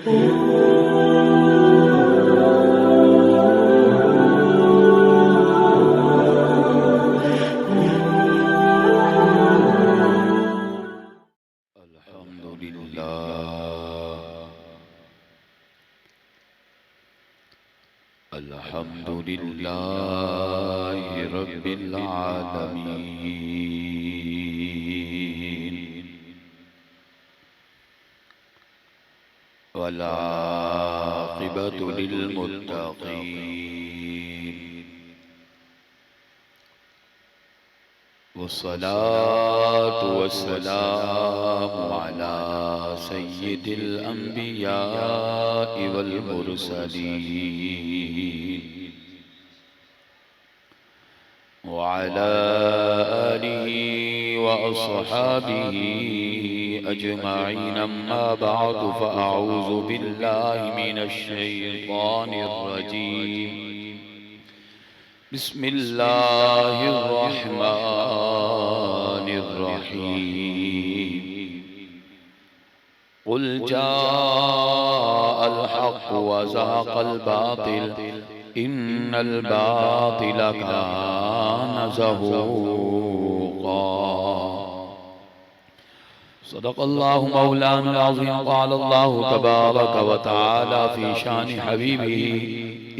अल्हम्दुलिल्लाहि रब्बिल आलमीन वल आक़िबतु लिल मुत्तक़ीन वस्सलातु वस्सलामु अला सय्यिदिल अंबियाइ वल मुरसलीन व अला आलिहि व अस्हाबिहि अजमाइन अम्मा बअदु फ़अऊज़ु बिल्लाहि मिनश शैतानिर रजीम बिस्मिल्लाहिर रहमानिर रहीम क़ुल जाअल हक़्क़ु व ज़हक़ल बातिल इन्नल बातिल कान ज़हूक़ा सदक़ल्लाहु मौलाना अज़ीम क़ाल अल्लाहु तबारक व तआला फ़ी शान हबीबिही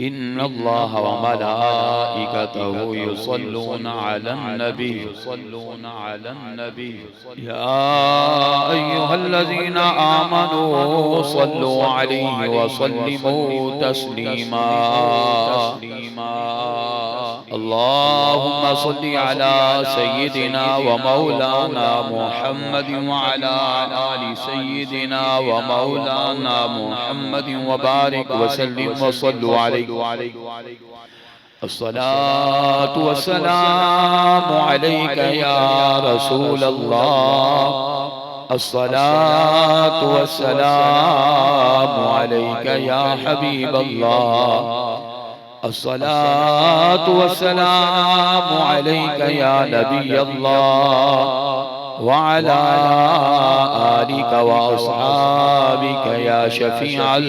इन्नल्लाह व मलाइकतहु युसल्लूना अलन नबी या अय्युहल्लज़ीना आमनू सल्लु अलैहि व सल्लिमू तस्लीमा अल्लाहुम्मा सल्लि अला सय्यिदिना व मौलाना मुहम्मद व अला आलि सय्यिदिना व मौलाना मुहम्मद व बारिक व सल्लिम व सल्लु अलैहि अस्सलातु वस्सलामु अलैका या रसूल अल्लाह अस्सलातु वस्सलामु अलैका या हबीब अल्लाह अस्सलातु वस्सलामु अलैका या नबी अल्लाह व अला आलिका व अस्हाबिका या शफीअल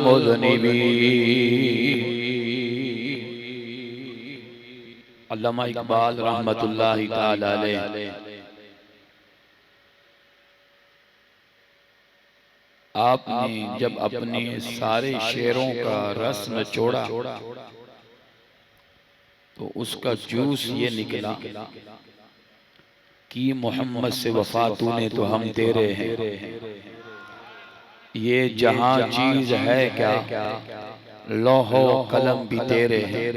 मुज़निबीन। अल्लामा इकबाल रहमतुल्लाहि ताला अलैह आपने जब अपने सारे शेरों का रस निचोड़ा तो उसका जूस ये निकला कि मोहम्मद से वफा तूने तो हम तेरे हैं, ये जहां चीज है क्या लौहो कलम भी तेरे हैं,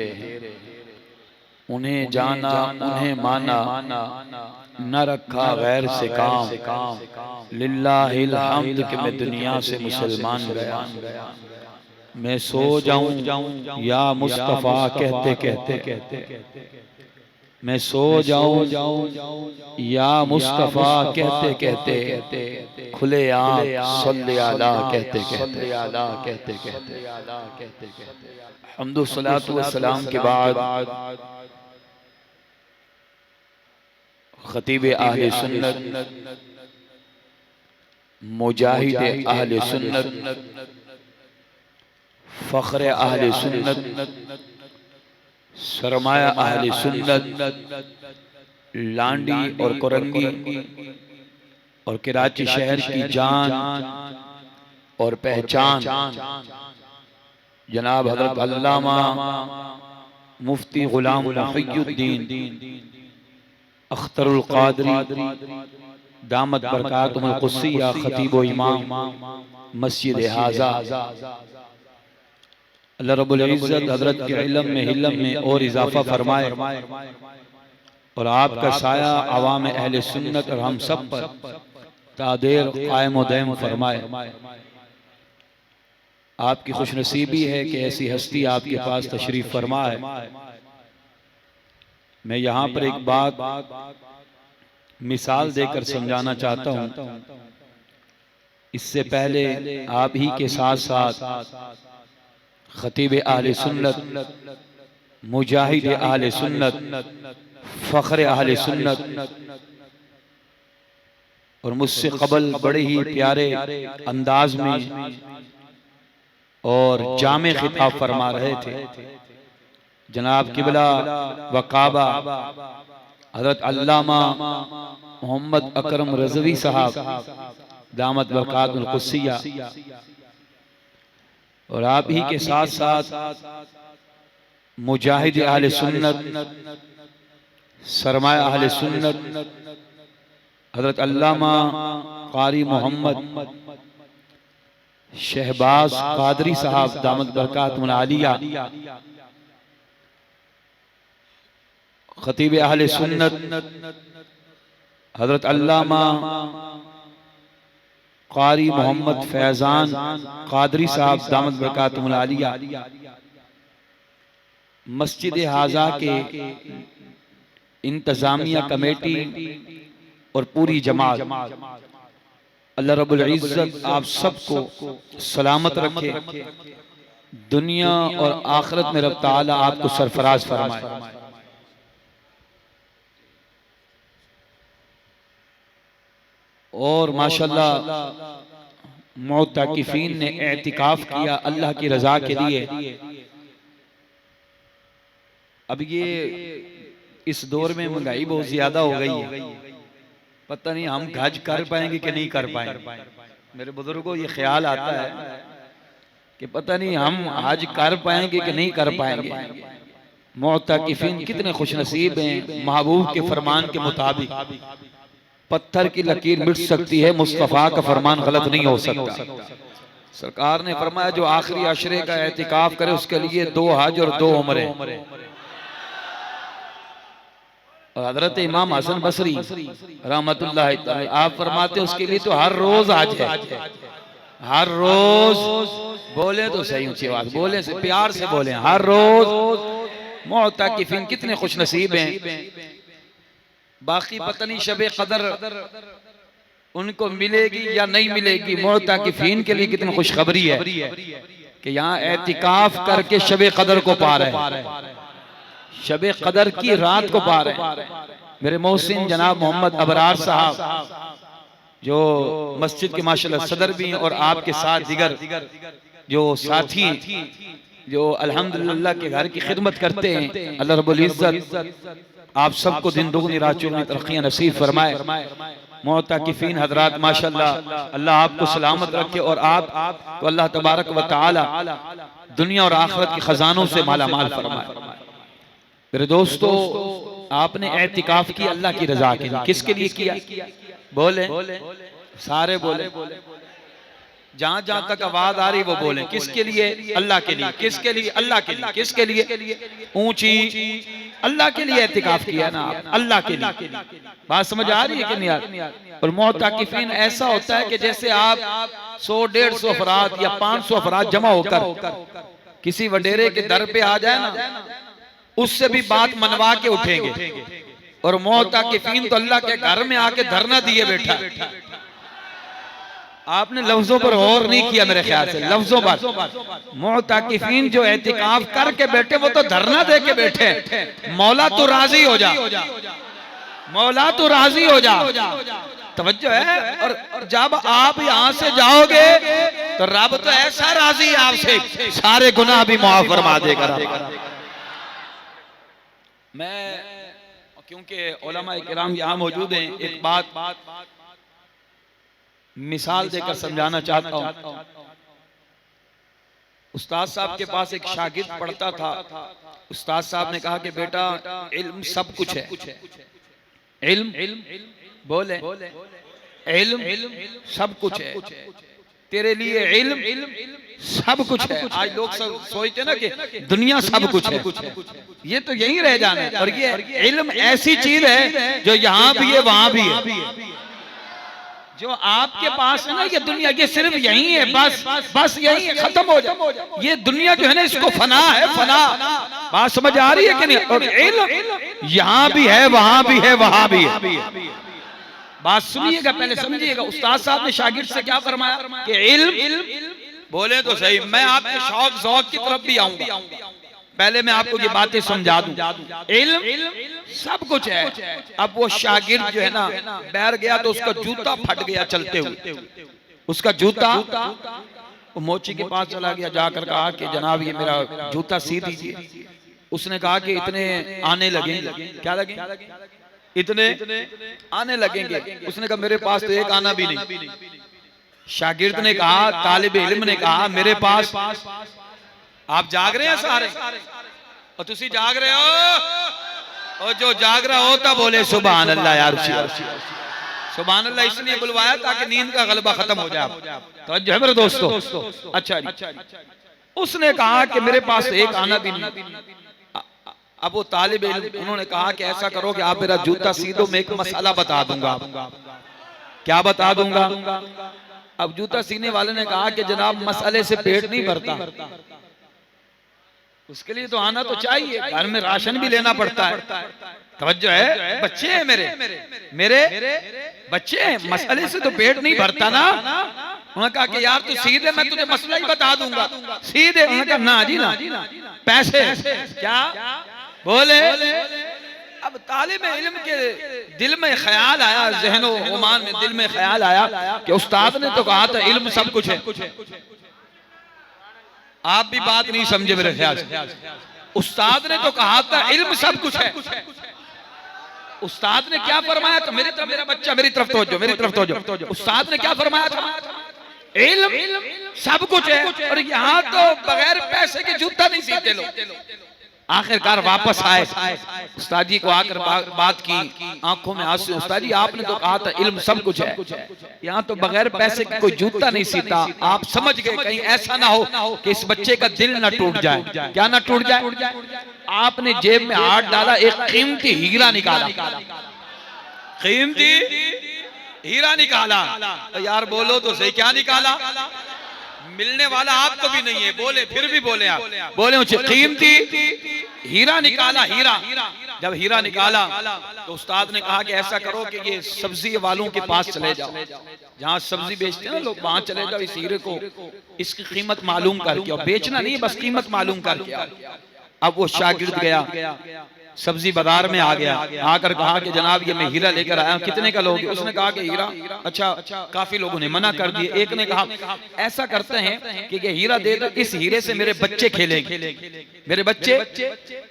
उन्हें जाना उन्हें माना न रखा गैर से काम, लिल्लाहिल हम्द कि मैं दुनिया से मुसलमान गया। मैं सो जाऊं या मुस्तफा कहते कहते, मैं सो जाऊं या मुस्तफा कहते कहते, खुले आम सल्ले अला कहते कहते। हम्दो सलातो व सलाम के बाद खतीब अहले सुन्नत मुजाहिद अहले सुन्नत फख्र अहले सुन्नत सरमाया अहले सुन्नत लांडी और कोरंगी और कराची शहर की जान और पहचान जनाब हज़रत अल्लामा मुफ्ती गुलाम मुहियुद्दीन अख्तरुल क़ादरी दामत बरकातुहुल क़ुद्सिया खतीब व इमाम मस्जिद हाज़ा अल्लाह रब्बुल इज़्ज़त हज़रत के इल्म में हिल्म में और इजाफा फरमाए और आपका साया अवाम अहले सुन्नत और हम सब पर तादेर कायम व दायम फरमाए। आपकी खुशनसीबी है कि ऐसी हस्ती आपके पास तशरीफ फरमा है। मैं यहाँ पर एक बात मिसाल देकर समझाना चाहता हूँ। इससे पहले आप ही के साथ साथ खतीब अहले सुन्नत मुजाहिद अहले सुन्नत फख्र अहले सुन्नत और मुझसे कबल बड़े ही प्यारे अंदाज में और जामे खिताब फरमा रहे थे। जनाब किबला व काबा हजरत अल्लामा मोहम्मद अकरम रज़वी साहब दामत बरकातुल क़ुद्सिया, और आप ही के साथ साथ मुजाहिद अहले सुन्नत, सरमाया अहले सुन्नत हजरत अल्लामा कारी मोहम्मद शहबाज कादरी साहब दामत बरकातुल आलिया, खतीब अहले सुन्नत हजरत अल्लामा कारी मोहम्मद फैजान कादरी साहब दामत बरकातुल आलिया, मस्जिद हाजा के इंतजामिया कमेटी और पूरी जमात, अल्लाह रब्बुल इज्जत आप सबको सलामत रखे, दुनिया और आखिरत में रब ताला आपको सरफराज फरमाए। और माशाल्लाह मुअतकिफीन ने एतिकाफ किया अल्लाह की रजा के लिए। अब ये इस दौर में महंगाई बहुत ज्यादा हो गई है, पता नहीं हम हज कर पाएंगे कि नहीं कर पाएंगे। मेरे बुजुर्गों ये ख्याल आता है कि पता नहीं हम हज कर पाएंगे कि नहीं कर पाएंगे। मुअतकिफीन कितने खुशनसीब हैं, महबूब के फरमान के मुताबिक पत्थर की लकीर मिट सकती है, मुस्तफा का फरमान गलत नहीं हो सकता। सरकार ने फरमाया जो आखिरी अशरे का एतिकाफ करे उसके लिए 2 हज और 2 उम्रे। और हजरत इमाम हसन बसरी रहमतुल्लाह तआला आप फरमाते उसके लिए तो हर रोज हज है, हर रोज। बोले तो सही ऊंची आवाज बोले से प्यार से बोले, हर रोज। मुअतकिफीन कितने खुशनसीब हैं। बाकी पता नहीं शबे कदर उनको मिलेगी या नहीं मिलेगी। मुअतकिफीन के लिए कितनी खुशखबरी है कि यहाँ एतिकाफ करके शबे कदर को पा रहे हैं, शबे कदर की रात को पा रहे हैं। मेरे मोहसिन जनाब मोहम्मद अबरार साहब जो मस्जिद के माशाल्लाह सदर भी हैं और आपके साथ दिगर जो साथी जो अल्हम्दुलिल्लाह के घर की खिदमत करते हैं, अल्लाह रब्बुल इज्जत आप सबको दिन दुगनी रात चौगुनी तरक्कियां नसीब फरमाए। मुअतकिफीन हजरात माशाल्लाह अल्लाह आपको सलामत रखे और आप तो अल्लाह तबारक व तआला दुनिया और आखिरत के खजानों से मालामाल फरमाए। मेरे दोस्तों आपने एतिकाफ की अल्लाह की रजा के लिए, किसके लिए किया? बोले सारे बोले, जहां जहां तक आवाज आ रही वो बोले। किसके लिए? अल्लाह के लिए। किसके लिए? अल्लाह के लिए। किसके लिए? ऊंची अल्लाह के लिए एतिकाफ किया ना आप, अल्लाह के लिए। बात समझ आ रही है कि नहीं यार? और मुअतकिफीन ऐसा होता है कि जैसे आप 100-150 अफराद या 500 अफराद जमा होकर किसी वडेरे के दर पे आ जाए ना, उससे भी बात मनवा के उठेंगे। और मुअतकिफीन तो अल्लाह के घर में आके धरना दिए बैठा। आपने लफ्जों पर गौर नहीं किया मेरे ख्याल से, लफ्जों पर। मुअतकिफीन जो एतिकाफ करके बैठे वो तो धरना दे के बैठे, मौला तो राजी हो जा, मौला तो राजी हो जा। तवज्जो है। और जब आप यहाँ से जाओगे तो रब तो ऐसा राजी है आपसे, सारे गुनाह भी माफ फरमा देगा। मैं क्योंकि उलमा इकराम यहाँ मौजूद हैं, एक बात मिसाल देकर समझाना चाहता हूँ। उस्ताद साहब के पास एक शागिर्द पढ़ता था। उस्ताद साहब ने कहा कि बेटा इल्म सब कुछ है, इल्म बोले इल्म सब कुछ है, तेरे लिए इल्म सब कुछ है। आज लोग सब सोचते ना कि दुनिया सब कुछ है, ये तो यही रह जाना है। और ये इल्म ऐसी चीज है जो यहाँ भी है वहां भी है। जो आपके पास है ना ये दुनिया, ये सिर्फ यही है, बस यही है, खत्म हो जाए। ये दुनिया जो है ना इसको फना है, फना। बात समझ आ रही है कि नहीं? और इल्म यहाँ भी है वहां भी है वहां भी है। बात सुनिएगा, पहले समझिएगा। उस्ताद साहब ने शागिर्द से क्या फरमाया कि इल्म बोले तो सही, मैं आपके शौक ज़ौक़ की तरफ भी आऊंगा। पहले मैं आपको ये बातें समझा दूं। इल्म सब कुछ है। अब वो शागिर्द जो है ना बैठ गया तो उसका जूता फट गया चलते हुए, उसका जूता वो मोची के पास चला गया, जाकर कहा कि जनाब ये मेरा जूता सी दीजिए। उसने कहा कि इतने आने लगेंगे। क्या लगेंगे? इतने आने लगेंगे। उसने कहा मेरे पास तो एक आना भी नहीं। शागिर्द ने कहा, तालिब इल्म ने कहा, मेरे पास, आप जाग रहे हैं सारे और तुसी जाग रहे हो, और जो जाग रहा होता बोले सुभान अल्लाह यार, सुभान अल्लाह इसलिए बुलवाया ताकि नींद का गलबा खत्म हो जाए। तो जो है मेरे दोस्तों, अच्छा उसने कहा कि मेरे पास एक आना भी नहीं। अब वो तालिब इल्म, उन्होंने कहा कि ऐसा करो कि आप मेरा जूता सी दो, मैं एक मसाला बता दूंगा। क्या बता दूंगा? अब जूता सीने वाले ने कहा कि जनाब मसाले से पेट नहीं भरता, उसके लिए तो आना तो चाहिए, घर में राशन भी लेना पड़ता है। तवज्जो है, बच्चे हैं मेरे बच्चे हैं, मसाले से तो पेट नहीं भरता ना। उन्होंने कहा कि यार तू सीधे, मैं तुझे मसला ही बता दूंगा सीधे। उन्होंने कहा ना जी ना, पैसे। क्या बोले? अब तालिब इल्म के दिल में ख्याल आया, ज़हनो ओमान में दिल में ख्याल आया कि उस्ताद ने तो कहा था इल्म सब कुछ है। आप भी बात नहीं समझे मेरे ख्याल से। उस्ताद ने तो कहा था इल्म सब कुछ है। उस्ताद ने क्या फरमाया था? मेरा बच्चा मेरी तरफ तवज्जो, मेरी तरफ तवज्जो। उस्ताद ने क्या फरमाया था? इल्म सब कुछ है, और यहाँ तो बगैर पैसे के जूता नहीं सीते लोग। आखिरकार वापस आए, उस्ताद जी को आकर बात की, आंखों में आंसू। उस्ताद जी आपने तो कहा था इल्म सब कुछ है, यहाँ तो बगैर पैसे के कोई जूता नहीं सीता। आप समझ गए कहीं ऐसा ना हो कि इस बच्चे का दिल ना टूट जाए। क्या ना टूट जाए? आपने जेब में हाथ डाला, एक कीमती हीरा निकाला, कीमती हीरा निकाला। तो यार बोलो तो सही, क्या निकाला? मिलने वाला आपको भी नहीं है, बोले फिर भी बोले आप, बोले कीमती हीरा निकाला। हीरा, जब हीरा निकाला तो उस्ताद ने कहा कि ऐसा करो कि ये सब्जी वालों के पास चले जाओ, जहाँ सब्जी बेचते हैं ना लोग, वहां चले जाओ, इस हीरे को, इसकी कीमत मालूम करके, और बेचना नहीं बस कीमत मालूम करके। अब वो शागिर्द गया, सब्जी बाजार में आ गया, आकर कहा कि जनाब ये मैं हीरा लेकर आया, कितने का लोगे? उसने कहा कि हीरा, अच्छा काफी लोगों ने मना कर दिए। एक ने कहा ऐसा करते हैं कि ये हीरा दे दो, इस हीरे से मेरे बच्चे खेलेंगे, मेरे बच्चे,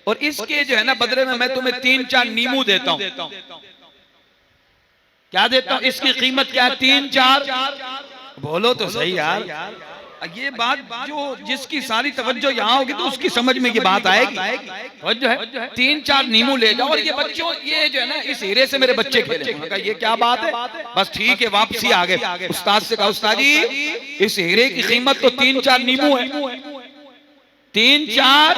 और इसके जो है ना बदले में मैं तुम्हें 3-4 नींबू देता हूं। क्या देता हूं? इसकी कीमत क्या है? 3-4। बोलो तो सही यार, ये बात जो जिसकी सारी तवज्जो यहाँ होगी तो उसकी समझ में ये बात आएगी। जो है 3-4 नींबू ले जाओ, और ये बच्चों ये जो है ना इस हीरे से मेरे बच्चे खेलेंगे। ये क्या बात है? बस ठीक है, वापसी आ गए। उस्ताद से कहा उस्ताद जी इस हीरे की कीमत तो 3-4 नींबू है। 3-4,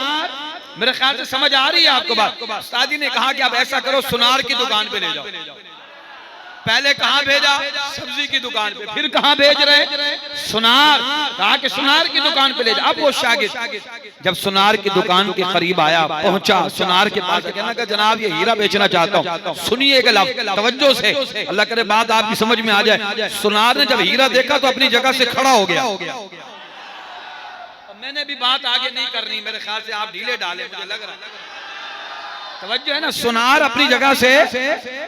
मेरे ख्याल से समझ आ रही है आपको बात। उस्ताद जी ने कहा कि आप ऐसा करो, सुनार की दुकान पे ले जाओ। पहले कहां भेजा? सब्जी की दुकान पे। फिर कहां भेज रहे? सुनार। कहा कि सुनार की दुकान पे ले जा। अब वो शागिर्द जब सुनार की दुकान के करीब आया, पहुंचा, सुनार के पास कहना कि जनाब ये हीरा बेचना चाहता हूं, सुनिएगा लफ्ज़ तवज्जो से, अल्लाह करे बात आपकी समझ में आ जाए। सुनार ने जब हीरा देखा तो अपनी जगह से खड़ा हो गया। मैंने भी बात आगे नहीं करनी, मेरे ख्याल से आप ढीले डाले, मुझे लग रहा है। तवज्जो है ना, सुनार अपनी जगह से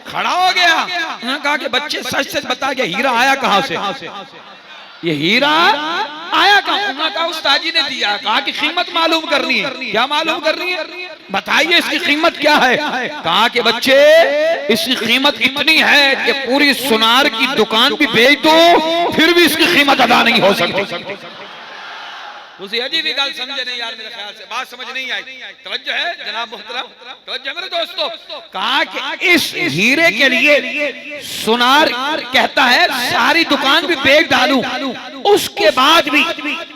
खड़ा हो गया। उन्होंने कहा कि बच्चे सच सच बता के हीरा आया कहां से? ये हीरा आया कहां? उन्होंने कहा उस्ताद जी ने दिया। कहा कि कीमत मालूम करनी है। क्या मालूम करनी है? बताइए इसकी कीमत क्या है? कहा कि बच्चे इसकी कीमत इतनी है कि पूरी सुनार की दुकान भी बेच दो फिर भी इसकी कीमत अदा नहीं हो सकती। उसे अजीब गल समझे नहीं यार, मेरे ख्याल से बात समझ नहीं आई। तवज्जो है जनाब मोहतरम, तवज्जो मेरे दोस्तों। कहा कि इस हीरे के लिए सुनार कहता है सारी दुकान भी बेच डालूं, उसके बाद भी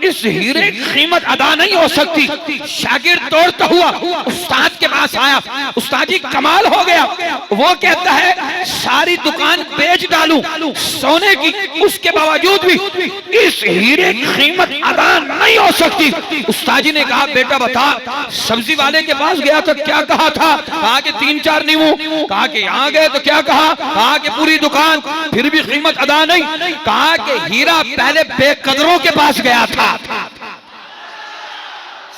इस हीरे की कीमत अदा नहीं हो सकती। शागिर्द दौड़ता हुआ उस्ताद के पास आया। उस्ताद जी कमाल हो गया। वो कहता है सारी दुकान बेच डालूं सोने की, उसके बावजूद भी इस हीरे की कीमत अदा नहीं हो सकती। उस्ताद जी ने कहा बेटा बता, सब्जी वाले के पास गया तो क्या कहा था? कहा कि 3-4 नींबू। कहा कि यहाँ गए तो क्या कहा? कहा कि पूरी दुकान, फिर भी कीमत अदा नहीं। कहा कि हीरा पहले बेकदरों के पास गया था।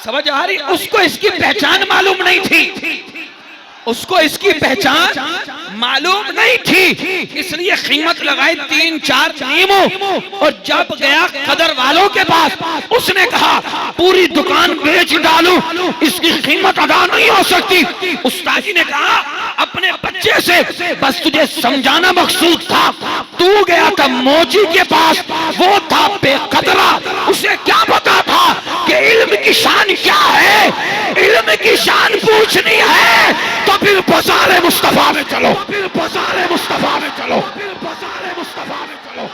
समझ आ रही? उसको इसकी पहचान मालूम नहीं थी। उसको इसकी पहचान मालूम नहीं थी, इसलिए कीमत लगाई 3-4 नीमों। और जब गया कदर वालों के पास, उसने कहा पूरी दुकान बेच डालूं, इसकी कीमत अदा नहीं हो सकती। उस्ताद ने कहा अपने बच्चे से बस तुझे समझाना मकसूद था। तू गया था मोची के पास, वो था बेकदरा, उसे क्या पता था कि इल्म की शान क्या है। इल्म की शान पूछनी है तो फिर बाज़ार मुस्तफा में चलो, फिर बाज़ार मुस्तफा में चलो, फिर बाज़ार मुस्तफा में चलो।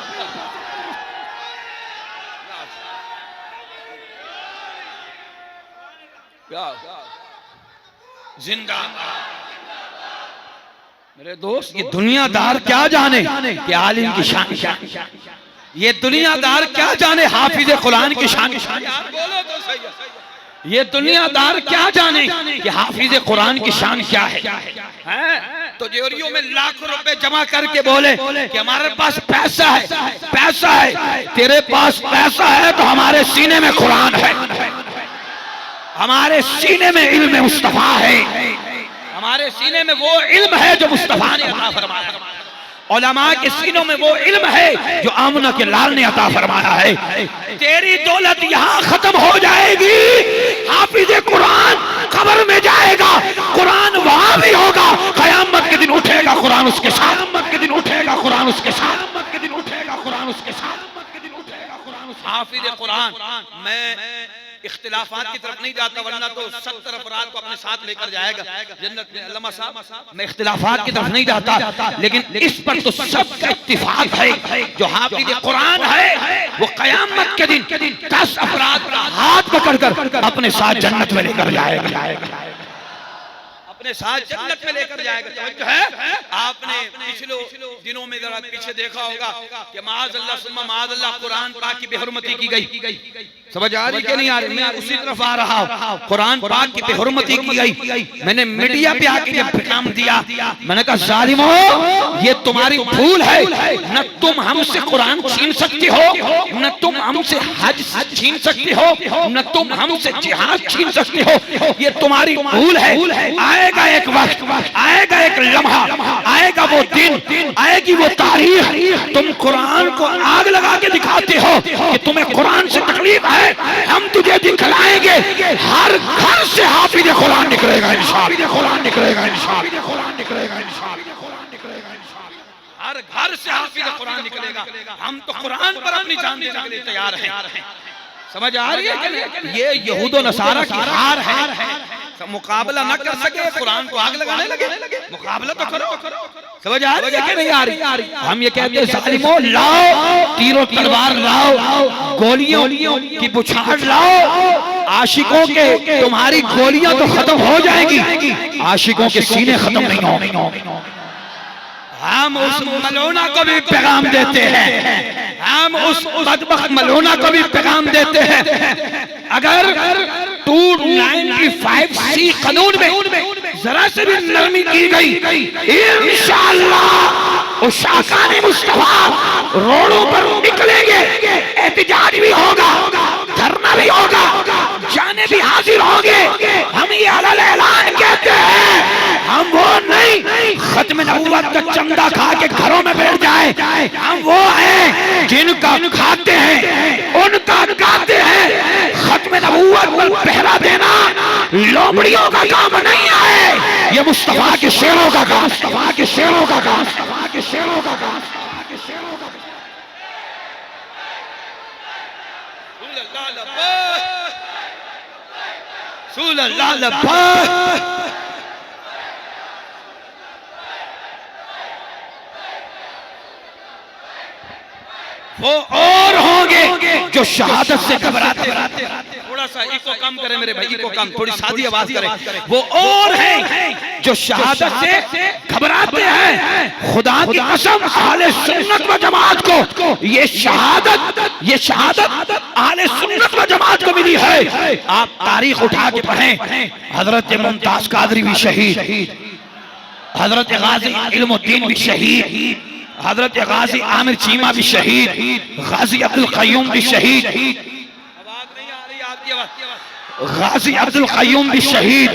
जिंदाबाद मेरे दोस्त। ये दुनियादार क्या जाने कि आलिम की शान क्या, ये दुनियादार क्या जाने हाफिज कुरान की शान। बोलो तो सही है। ये दुनियादार क्या जाने कि हाफिज कुरान की शान क्या है? तो जेवरियों में लाखों रुपए जमा करके बोले कि हमारे पास पैसा है, पैसा है। तेरे पास पैसा है तो हमारे सीने में कुरान है, हमारे सीने में इल्म मुस्तफा है, हमारे सीने में वो इल्म है जो मुस्तफा ने अता फरमाया। उलमा के सीनों में वो इल्म है जो आमना के लाल ने अता फरमाया है। तेरी दौलत यहाँ खत्म हो जाएगी, हाफिज कुरान कब्र में जाएगा, कुरान वहां भी होगा। कयामत के दिन उठेगा कुरान उसके साथ, कयामत के दिन उठेगा कुरान उसके साथ, कयामत के दिन उठेगा कुरान उसके साथ, कयामत के दिन उठेगा कुरान। हाफिज कुरान, मैं इख्तिलाफात की तरफ नहीं जाता वरना तो 70 अफराद को अपने साथ लेकर जाएगा जन्नत में। अल्लामा साहब, मैं इख्तिलाफात की तरफ नहीं जाता, लेकिन इस पर तो सबका इत्तिफाक है जो हाफिज कुरान है वो कयामत के दिन 10 अफराद का हाथ पकड़कर अपने साथ जन्नत में लेकर जाएगा, अपने साथ जन्नत में लेकर जाएगा। तो है आपने पिछले दिनों में जरा पीछे देखा होगा कि माअज़ल्लाह सुम्मा माअज़ल्लाह कुरान पाक की बेहुरमती की गई। समझ आ रही कि नहीं आ रही? मैं उसी तरफ आ रहा हूँ। कुरान पाक की बेहुरमती की गई। मैंने मीडिया पे आके जब पैगाम दिया, मैंने कहा जालिमो ये तुम्हारी भूल है, न तुम हमसे कुरान छीन सकती हो, न तुम हमसे हज छीन सकती हो, न तुम हमसे जिहाद छीन सकती हो। ये तुम्हारी भूल है। आएगा एक वक्त, आएगा एक लम्हा, आएगा वो दिन, आएगी वो तारीख, तुम कुरान को आग लगा के दिखाते हो कि तुम्हें कुरान से तकलीफ है, हम तुझे दिखलाएंगे। हर घर से हाफिज कुरान निकलेगा इंशाअल्लाह, कुरान निकलेगा इंशाअल्लाह, कुरान निकलेगा इंशाअल्लाह, कुरान निकलेगा इंशाअल्लाह। हर घर से हाफिज कुरान निकलेगा। हम तो कुरान पर अपनी जान देने के लिए तैयार हैं। समझ आ रही है कि नहीं? ये यहूद और नसारा की हार है। मुकाबला न कर सके, कुरान को आग लगाने लगे। मुकाबला तो करो। समझ आ रही है कि नहीं आ रही? हम ये कहते हैं जालिमो लाओ तीरों तलवार लाओ, गोलियों की बुछाड़ लाओ। आशिकों के तुम्हारी गोलियां तो खत्म हो जाएगी, आशिकों के सीने खत्म नहीं होंगे। हम उस मलूना को भी पैगाम देते हैं, हम उस बदबख्त मलूना को भी पैगाम देते हैं। अगर 295C कानून में जरा से भी नरमी की गई, इंशाअल्लाह वो शाकानी मुस्तफा रोडों पर निकलेंगे, एहतिजाज भी होगा, धरना भी होगा, जाने भी हाजिर होंगे। हम ये अलल ऐलान कहते हैं, हम वो नहीं खत्म नबूवत का चंदा खा के घरों में बैठ जाए। हम वो हैं जिनका खाते हैं, उनका गाते हैं। खत्म नबूवत पर पहरा देना लोमड़ियों का काम नहीं है, ये मुस्तफा के शेरों का काम, मुस्तफा के शेरों का काम, मुस्तफा के शेरों का काम, मुस्तफा के शेरों का काम। वो और होंगे जो शहादत से घबराते। थोड़ा सा इको कम करें मेरे भाई, इको कम, थोड़ी सादी आवाज करें। वो और हैं जो शहादत से घबराते हैं। खुदा की कसम अहले सुन्नत व जमात को ये शहादत अहले सुन्नत व जमात को मिली है। आप तारीख उठा के पढ़ें, हजरत मुमताज कादरी भी शहीद, हजरत गाजी इल्मुद्दीन भी शहीद, हजरत गाजी आमिर चीमा भी शहीद, गाजी अब्दुल कय्यूम भी शहीद, आवाज नहीं आ रही आपकी आवाज, गाजी अब्दुल कय्यूम भी शहीद,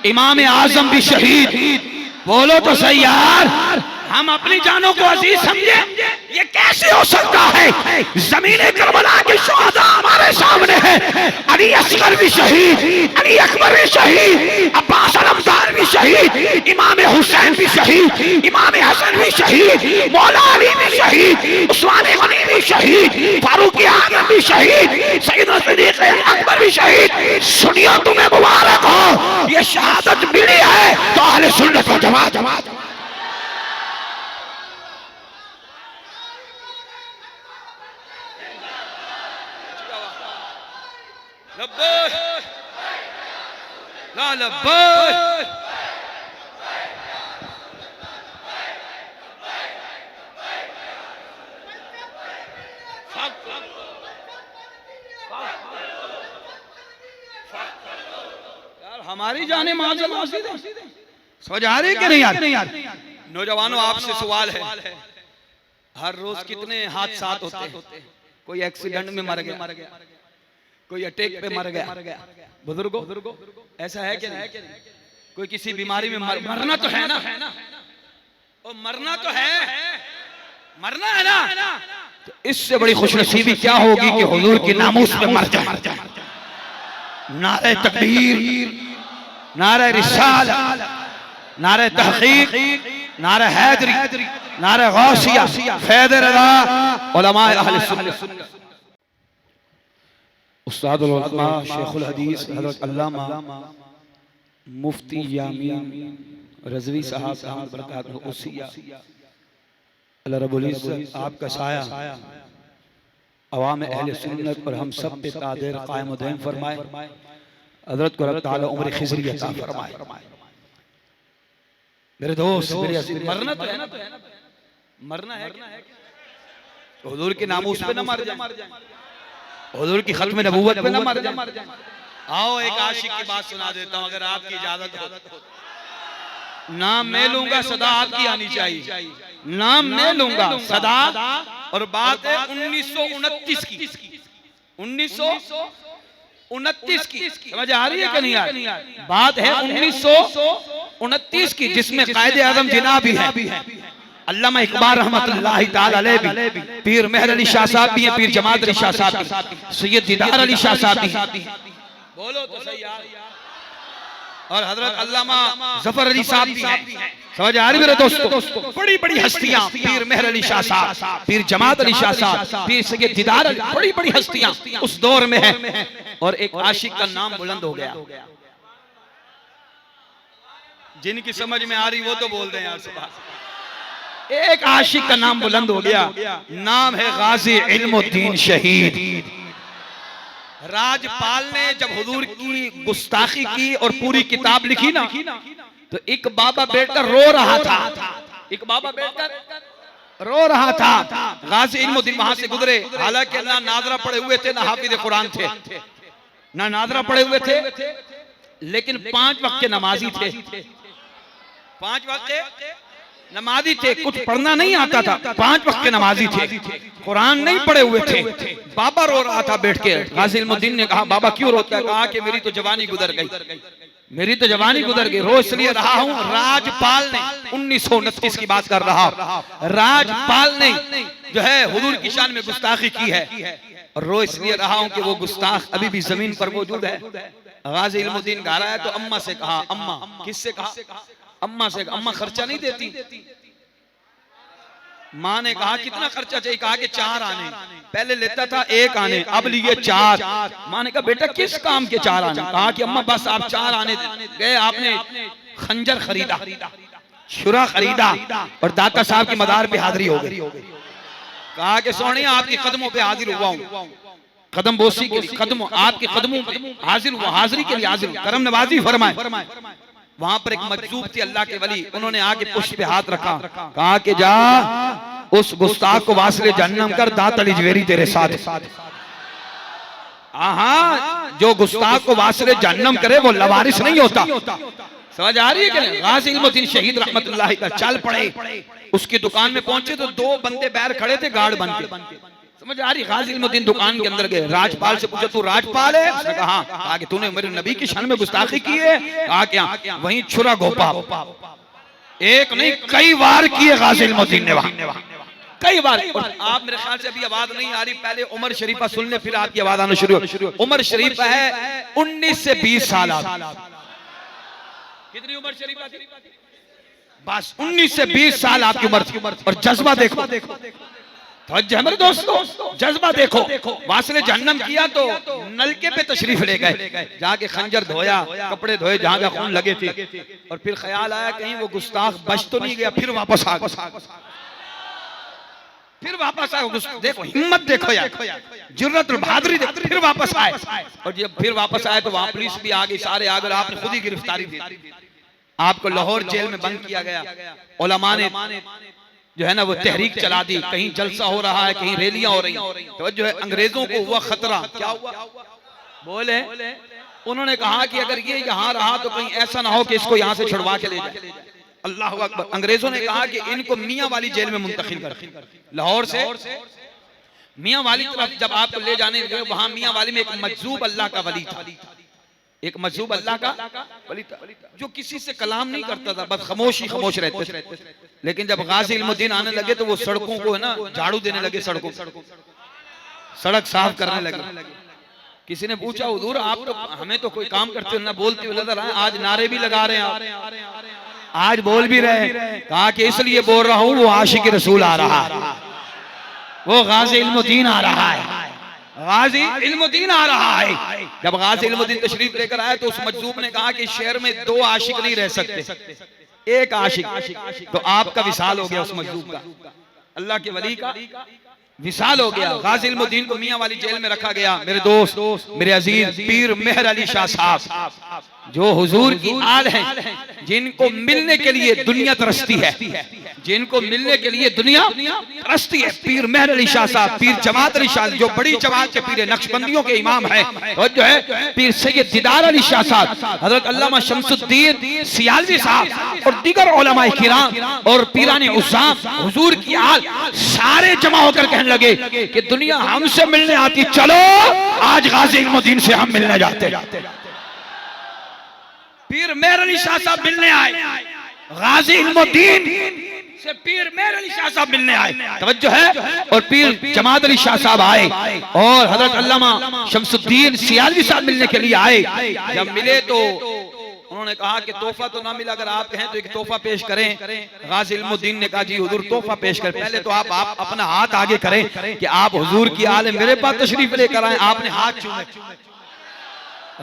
इमाम आजम भी शहीद। बोलो तो सही यार, हम अपनी जानों को अजीज समझे, ये कैसे हो सकता है? ज़मीने करबला के शुहदा हमारे सामने है। अली असगर भी शहीद, अली अकबर भी शहीद, अब्बास अलमदार भी शहीद, इमाम हुसैन भी शहीद, इमाम हसन भी शहीद, मौला अली भी शहीद, उस्मान गनी भी शहीद, फारूक आजम भी शहीद, सैयदना सिद्दीक़ अकबर भी शहीद। सुनियो तुम्हें मुबारक हो, ये शहादत मिली है तो अहले सुन्नत व जमात। हमारी जाने माजल समझ आ रही कि नहीं यार? नौजवानों आपसे सवाल है, हर रोज कितने हादसा होते हैं? कोई एक्सीडेंट में मर गया, कोई अटैक पे मर गया, बुजुर्गों ऐसा है कि नहीं? कोई किसी बीमारी में मरना तो है ना, और मरना तो है, मरना है ना। तो इससे बड़ी खुशनसीबी क्या होगी कि हुजूर की नामूस पे मर जाए। नारे तकबीर, नारे रिसाला, नारे तहकीक, नारे हैदरी, नारे गौसिया, फैज़ रज़ा, उलमा अहले सुन्नत। उस्तादुल उलमा शेखुल हदीस हज़रत अल्लामा मुफ्ती यामीन रज़वी साहब दामत बरकातुहु उसिया अल्लाह रब्बुल इज़्ज़त आपका साया अवाम अहले सुन्नत और हम सब पे तादिर कायम व दायम फरमाए। हज़रत को रब तआला उम्र खिज़री अता फरमाए। मेरे दोस्त, मेरे अज़ीज़, मरना तो है ना, मरना है, हुजूर के नामूस पे न मर जाए, हुजूर की खत्म नबूवत पे न मर जाए। आओ एक आशिक की बात सुना देता हूँ, अगर आपकी इजाजत हो। नाम मैं लूंगा, सदा आपकी आनी चाहिए। नाम मैं लूंगा, सदा। और बात है 1929 की, 1929 की, समझ आ रही है कि नहीं यार? बात है 1929 की, जिसमें कायदे आज़म जिना भी है, अल्लामा इकबाल रहमतुल्लाहि ताला अलैह भी, पीर मेहर अली शाह साहब भी हैं, पीर जमात अली शाह साहब भी, सैयद दीदार अली शाह साहब भी। बोलो तो सही यार। और हजरत अल्लामा जफर अली साहब भी हैं। समझ आ रही मेरे दोस्तों? बड़ी बड़ी हस्तियां, पीर मेहर अली शाह साहब, पीर जमात अली शाह साहब, पीर सैयद दीदार अली, बड़ी बड़ी हस्तियां उस दौर में है। और एक आशिक का नाम बुलंद हो गया, जिनकी समझ में आ रही वो तो बोल दें यार सुभान। एक आशिक का नाम बुलंद हो गया, नाम है गाजी इल्मुद्दीन शहीद। राजपाल ने जब हुजूर की गुस्ताखी की और पूरी किताब लिखी ना, तो एक बाबा बैठकर रो रहा था, एक बाबा बैठकर रो रहा था। गाजी इल्मुद्दीन वहां से गुजरे, हालांकि ना नादरा पढ़े हुए थे, ना हाफिज़ कुरान थे, ना नादरा पढ़े हुए थे, लेकिन 5 वक्त के नमाजी थे, 5 वक्त के नमाजी थे। कुछ पढ़ना नहीं आता था, 5 वक्त के नमाजी थे, कुरान नहीं पढ़े हुए थे। बाबा रो रहा था बैठ के। गाजी इल्मुद्दीन ने कहा, बाबा क्यों रोता है? कहा कि मेरी तो जवानी गुजर गई, मेरी तो जवानी गुजर गई, रो इसलिए रहा हूं, राजपाल ने 1929 की बात कर रहा, राजपाल ने जो है हुजूर की शान में गुस्ताखी की है, और रो इसलिए रहा हूं कि वो गुस्ताख अभी भी जमीन पर मौजूद है। गाजी इल्मुद्दीन गा रहा है तो अम्मा से कहा, अम्मा, किससे कहा? अम्मा से। अम्मा खर्चा नहीं देती। माँ ने कहा कितना खर्चा चाहिए? कहा कि 4 आने, पहले लेता था 1 आने, अब लिए 4। माँ ने कहा बेटा किस काम के 4 आने? कहा कि अम्मा बस आप 4 आने गए, आपने खंजर खरीदा, शुरा खरीदा, और दाता साहब की मदार पे हाजिरी हो गई। कहा कि सोनिया आपके कदमों पे हाजिर हुआ हूँ, कदम बोसी के लिए, कदमों आपके कदमों पे हाजिर हुआ, हाजिरी के लिए हाजिर हूँ, करम नवाजी फरमाए। वहां पर एक मजजूब थी अल्लाह के वली, उन्होंने आके पुष्प पे हाथ रखा, कहा कि जा उस गुस्ताख को वासिले जहन्नम कर, दात अली जवेरी तेरे साथ। हाँ, जो गुस्ताख को वासिले जहन्नम करे वो लवारिस नहीं होता। समझ आ रही है कि गाजी इल्मुद्दीन शहीद रहमतुल्लाहि का चल पड़े, उसकी दुकान में पहुंचे तो 2 बंदे बाहर खड़े थे गार्ड बन के। समझ आ रही? गाजी इल्मुद्दीन दुकान के अंदर गए, राजपाल से पूछा तू राजपाल है? उसने कहा हाँ। कहा कि तूने मेरे नबी की शान में गुस्ताखी की है? कहा क्या? वहीं छुरा घोपा, एक नहीं कई बार किए गाजी इल्मुद्दीन ने वहां, कई बार। और आप मेरे ख्याल से अभी आवाज नहीं आ रही, पहले उमर शरीफा सुन ले फिर आपकी आवाज आना शुरू हो। उमर शरीफा है 19 से 20 साल। कितनी उमर शरीफा थी? बस 19 से 20 साल आपकी उम्र थी। और जज्बा देखो, तो मेरे दोस्तों जज्बा देखो। वासिले जहन्नम किया तो नलके पे तशरीफ ले गए, जाके खंजर धोया, कपड़े धोए जहां जहां खून लगे थे, और फिर ख्याल आया कहीं वो गुस्ताख बच तो नहीं गया, फिर वापस आ गए, फिर वापस आए। देखो हिम्मत देखो यार, जुर्रत और बहादुरी देखो, फिर वापस आए। और जब फिर वापस आए तो वहां पुलिस भी आ गई, सारे आ गए, आपने खुद ही गिरफ्तारी दी, आपको लाहौर जेल में बंद किया गया। उलमा ने जो है ना वो तहरीक चला दी, कहीं जलसा हो रहा है, कहीं रैलियां हो रही, तो जो है अंग्रेजों को हुआ खतरा। क्या हुआ? बोले उन्होंने कहा कि अगर ये यहाँ रहा तो कहीं ऐसा ना हो कि इसको यहाँ से छुड़वा के ले जाए। अल्लाह अकबर। अंग्रेजों ने कहा कि इनको मियां वाली जेल में मुंतकिल कर, लाहौर से मियां वाली तरफ जब आपको ले जाने लगे, वहां मियां वाली में एक मजजूब अल्लाह का वली था, एक मजजूब अल्लाह का वली था जो किसी से कलाम नहीं करता था, बस खामोश ही खामोश रहते थे। लेकिन जब गाजी इल्मुद्दीन आने लगे तो वो सड़कों को है ना झाड़ू देने लगे, सड़कों सड़क साफ करने लगे। किसी ने पूछा हुजूर आप तो हमें तो कोई काम करते हुए ना बोलते हुए नजर आए, आज नारे भी लगा रहे हैं आप, आज बोल भी रहे हैं। कहा कि इसलिए बोल रहा हूँ वो आशिक रसूल आ रहा है, वो गाजी इल्मुद्दीन आ रहा है, गाजी इल्मुद्दीन आ रहा है। जब गाजी इल्मुद्दीन तशरीफ लेकर आए तो उस मजजूब ने कहा कि शहर में दो आशिक नहीं रह सकते, एक आशिक। तो आपका विसाल हो गया, उस मजजूब का, अल्लाह के वली का विसाल हो गया। गाजी इल्मुद्दीन को मियां वाली जेल में रखा गया। मेरे दोस्त, मेरे अजीज पीर मेहर अली शाह साहब जो हुजूर की आल हैं, जिनको मिलने के लिए दुनिया तरसती है, जिनको मिलने के लिए दुनिया तरसती है, पीर मेहर अली शाह साहब, पीर जमात अली शाह जो बड़ी जमात के पीर नक्शबंदियों के इमाम हैं, और जो है पीर सैयद दीदार अली शाह साहब, हजरत अल्लामा शमसुद्दीन सियालवी साहब और दीगर उलमाए किराम और पीराने उज़्ज़ाम हुजूर की आल सारे जमा होकर कहने लगे कि दुनिया हमसे मिलने आती, चलो आज गाजी इल्मुद्दीन से हम मिलने जाते। पीर मेहर अली शाह साहब मिलने आए, गाजी इल्मुद्दीन से पीर मेहर अली शाह साहब मिलने आए, तवज्जो है। और पीर जमात अली शाह साहब आए और हजरत अल्लामा शमसुद्दीन सियालवी साहब मिलने के लिए आए। जब मिले तो उन्होंने कहा कि तोहफा तो ना मिला, अगर आप कहें तो एक तोहफा पेश करें। गाजी इल्मुद्दीन ने कहा जी हुजूर तोहफा पेश करें, पहले तो आप अपना हाथ आगे करें कि आप हुजूर की आल मेरे पास तशरीफ लेकर आए। आपने हाथ चूमे,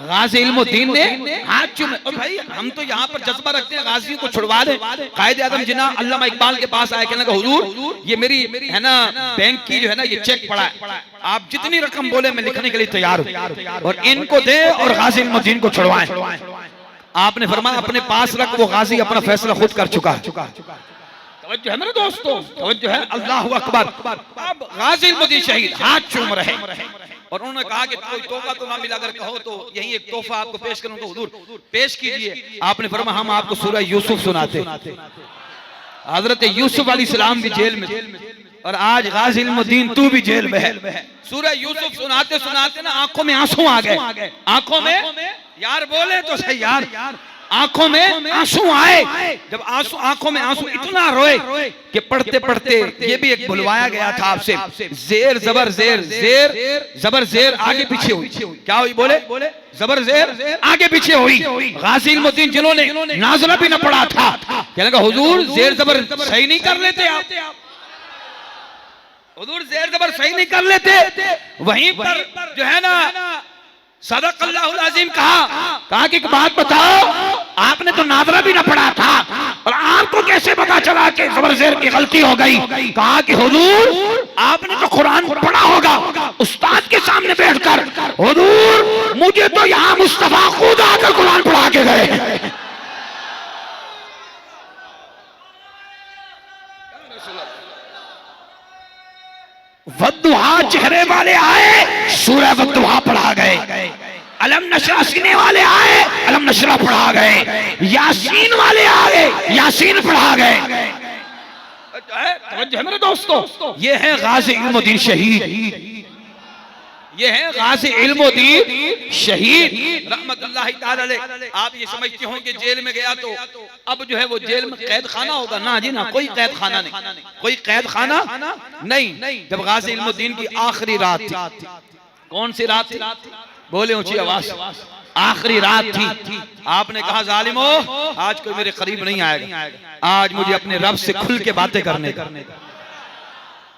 गाजी इल्मुद्दीन ने हाथ चूमे। और भाई हम तो यहाँ पर जज्बा रखते हैं गाजियों को छुड़वा दें। कायदे आज़म जिन्ना अल्लामा इकबाल के पास आए, कहने लगा हुजूर ये मेरी है ना बैंक की जो है ना ये चेक पड़ा है, आप जितनी रकम बोले मैं लिखने के लिए तैयार हूँ, और इनको दे और गाजी इल्मुद्दीन को छुड़वाएं। आपने फरमाया अपने पास रख, वो गाजी अपना फैसला खुद कर चुका है। तवज्जो है मेरे दोस्तों, तवज्जो है, अल्लाहु अकबर। अब गाजी इल्मुद्दीन शहीद हाथ चूम रहे और उन्होंने कहा कि कोई तोहफा तो ना मिला, अगर कहो तो यही एक तोहफा आपको पेश करूं। तो हुजूर पेश कीजिए। आपने फरमाया हम आपको सूरह यूसुफ सुनाते। हजरत यूसुफ अलैहिस्सलाम भी जेल में, और आज गाजी इल्मुद्दीन तू भी जेल में है। सूरह यूसुफ सुनाते सुनाते ना आंखों में आंसू आ गए, आंखों में, यार बोले तो सही यार, आंखों में आंसू आए। जब आंसू आंखों में आंसू इतना रोए कि पढ़ते पढ़ते ये भी एक बुलवाया गया था आपसे, जेर जबर जेर, जेर जबर जेर आगे पीछे हुई। क्या हुई? बोले जबर जेर आगे पीछे हुई। गाजी इल्मुद्दीन जिन्होंने नाज़िला भी न पढ़ा था, कहने लगा हुजूर जेर जबर सही नहीं कर लेते आप, हुजूर जेर जबर सही नहीं कर लेते। वहीं पर जो है ना सदक़ल्लाहुल अज़ीम कहा कि एक बात बताओ, आपने तो नाज़िला भी ना पढ़ा था और आपको कैसे पता चला कि ज़बर ज़ेर की गलती हो गई? कहा कि हुजूर आपने तो कुरान पढ़ा होगा उस्ताद के सामने बैठकर, हुजूर मुझे तो यहाँ मुस्तफा खुद आकर कुरान पढ़ा के गए। वद्दुहा चेहरे वाले आए, सूरह वद्दुहा पढ़ा गए। अलम नशरा सीने वाले आए, अलम नशरा पढ़ा गए। यासीन वाले आए, यासीन पढ़ा गए। तवज्जो है मेरे दोस्तों, ये है गाज़ी इल्मुद्दीन शहीद, ये है गाज़ी इल्मुद्दीन शहीद रहमतुल्लाहि तआला अलैह। आप ये समझते हो कि जेल में गया तो अब जो है वो जेल में कैद खाना होगा? ना जी ना, कोई कैद खाना नहीं, कोई कैद खाना नहीं। जब गाज़ी इल्मुद्दीन की आखिरी रात थी, कौन सी रात थी? बोले ऊंची आवाज, आखिरी रात थी। आपने कहा जालिमो आज कोई मेरे करीब नहीं आएगा, आज मुझे अपने रब से खुल के बातें करने।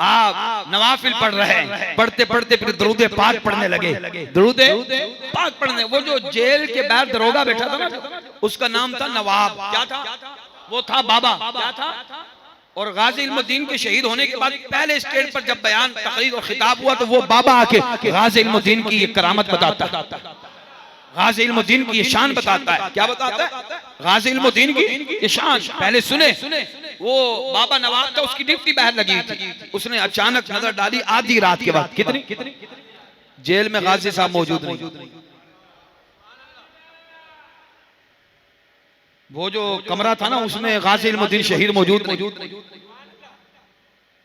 आप नवाफिल पढ़ रहे हैं, पढ़ते पढ़ते फिर दरूद पाक पढ़ने लगे, दरूद पाक पढ़ने। वो जो जेल के बाहर दरोगा बैठा था ना, उसका नाम था नवाब। क्या था? वो था बाबा। क्या था? और गाज़ी इल्मुद्दीन के शहीद होने के बाद पहले स्टेज पर जब बयान, तकरीर और खिताब हुआ तो वो बाबा आके गाज़ी इल्मुद्दीन की ये करामत बताता है, गाज़ी इल्मुद्दीन की ये शान बताता है। क्या बताता है? गाज़ी इल्मुद्दीन की ये शान। पहले सुने, वो बाबा नवाब था, उसकी ड्यूटी बाहर लगी थी, उसने अचानक नजर डाली आधी रात के बाद। कितनी? जेल में गाज़ी साहब मौजूद नहीं, वो जो कमरा था ना उसमें गाज़ी इल्मुद्दीन शहीद मौजूद नहीं।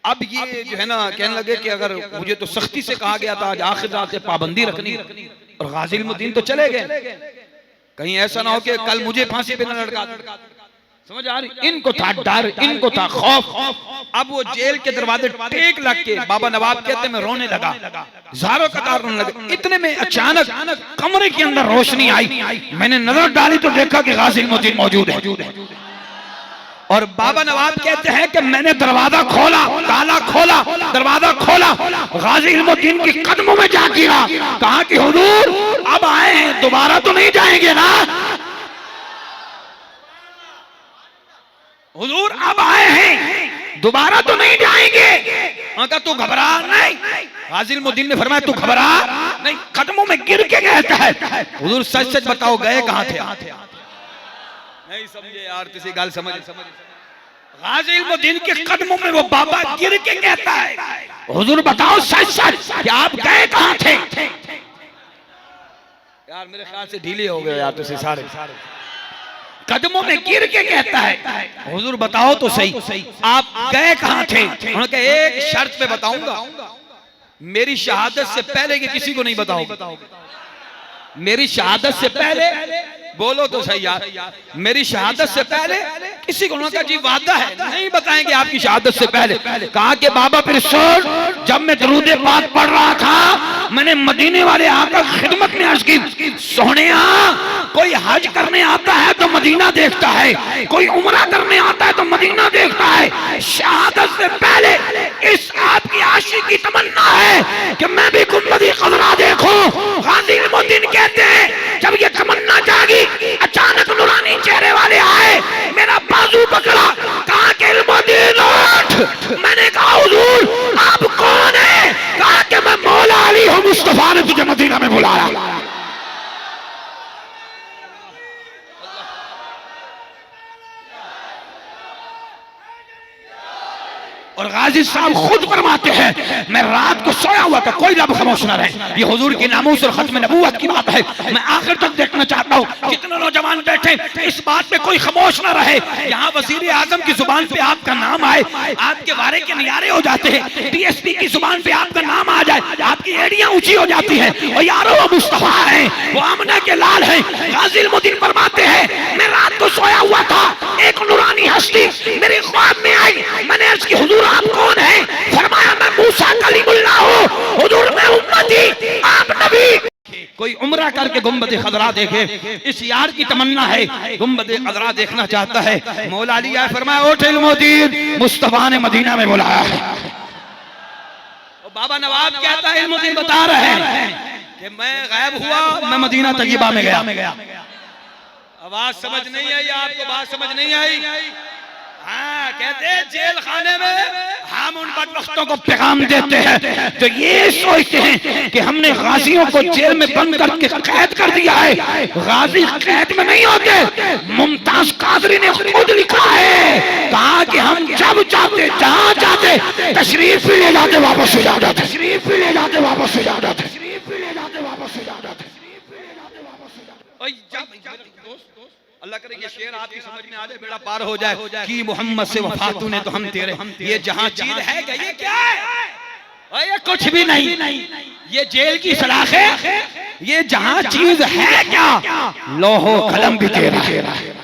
अब ये जो है ना कहने लगे कि अगर मुझे तो सख्ती से कहा गया था आज आखिर रात से पाबंदी रखनी, और गाज़ी इल्मुद्दीन तो चले गए, कहीं ऐसा ना हो कि कल मुझे फांसी पे न लटका दे। समझ आ रही? इनको था डर, इनको था खौफ। अब वो जेल के दरवाजे टेक लग के बाबा नवाब कहते मैं रोने लगा, ज़ारों कतार रोने लगा। इतने में अचानक कमरे के अंदर रोशनी आई, मैंने नजर डाली तो देखा कि गाज़ी इल्मुद्दीन मौजूद है। और बाबा नवाब कहते हैं कि मैंने दरवाजा खोला, ताला खोला, दरवाजा खोला, गाज़ी इल्मुद्दीन के कदमों में जा गिरा, कहा कि हुजूर अब आए हैं, दोबारा तो नहीं जाएंगे ना? हुजूर अब आए हैं, दोबारा तो नहीं जाएंगे? कहा तू घबरा नहीं। गाज़ी इल्मुद्दीन ने फरमाया तू घबरा नहीं, कदमों में गिर के कहता है हुजूर सच सच बताओ गए कहां थे? नहीं समझे यार, किसी गाल समझ। गाज़ी इल्मुद्दीन के कदमों में वो बाबा गिर के कहता है हुजूर बताओ सच सच कि आप गए कहां थे? यार मेरे ख्याल से ढीले हो गए यार तुझे सारे। कदमों में गिर के कहता है हुजूर बताओ तो सही आप गए कहां थे? उन्होंने कहा एक शर्त पे बताऊंगा, मेरी शहादत से पहले कि किसी को नहीं बताओगे, मेरी शहादत से पहले। बोलो तो सही यार, मेरी शहादत से पहले किसी को? उन्होंने कहा जी वादा है नहीं बताएंगे आपकी शहादत से पहले। कहा कि बाबा फिर सुन, जब मैं दरूद पाक पढ़ रहा था मैंने मदीने वाले आकर खिदमत में अर्ज की, सोहनिया कोई हज करने आता है तो मदीना देखता है, कोई उमरा करने आता है तो मदीना देखता है। शहादत से पहले इस आपकी आशिक की तमन्ना है कि मैं भी गुंबद ख़ज़रा देखूं। गाज़ी इल्मुद्दीन कहते हैं जब ये तमन्ना जागी अचानक नूरानी चेहरे वाले आए, मेरा बाजू पकड़ा, कहा कि इल्मुद्दीन उठ। मैंने कहा हुजूर आप कौन है? कहा कि मैं मौला अली हूं, मुस्तफा ने तुझे मदीना में बुलाया। और गाजी साहब खुद फरमाते हैं मैं रात को सोया हुआ था, कोई लब खामोश न रहे। ये हुजूर की नामूस और खत्म नबूवत की बात है, मैं आखिर तक देखना चाहता हूँ। जितने नौजवान बैठे इस बात पे कोई खामोश न रहे। यहाँ वजीर आजम की जुबान पे आपका नाम आए, आपके बारे के नियारे हो जाते हैं। DSP की जुबान पे आपका नाम आ जाए, आपकी एड़ियां ऊंची हो जाती है। और यारो वो मुस्तफा है, वो आमना के लाल है। गाज़ी इल्मुद्दीन फरमाते हैं मैं रात को सोया हुआ था, एक नूरानी हस्ती मेरे ख्वाब में आई। मैंने अर्ज की हुजूर आप कौन है? फरमाया मैं मूसा कलीमुल्लाह हूं। हुजूर मैं उम्मती, आप नबी। कोई उम्रा करके गुंबद ख़ज़रा देखे, इस यार की तमन्ना है, गुंबद ख़ज़रा देखना चाहता है। मौला अली आए फरमाया उठ इल्मुद्दीन, मुस्तफा ने मदीना में बुलाया है। और बाबा नवाब कहता है इल्मुद्दीन बता रहे हैं कि मैं गायब हुआ, मैं मदीना तैयबा में गया। आवाज समझ नहीं आई आपको? बात समझ नहीं आई? हाँ, कहते हैं जेल खाने में हम उन बदबख्तों को पैगाम देते हैं तो ये सोचते हैं कि हमने गाजियों को जेल में बंद करके कैद कर दिया है। गाजी कैद में नहीं होते। मुमताज कादरी ने खुद लिखा है, कहा कि हम जब चाहते जहां चाहते तशरीफ भी ले जाते, वापस हो जाते, तशरीफ भी ले जाते, वापस हो जाते, तशरीफ भी ले जाते, वापस हो जाते। अल्लाह करे ये शेर आपकी समझ में आ जाए, बेड़ा पार हो जाए कि मोहम्मद से वफा तूने तो हम तेरे, ये जहां चीज है क्या, ये क्या है? ये कुछ भी नहीं, ये जेल की सलाख है। ये जहां चीज है क्या, लोहो कलम भी तेरा है।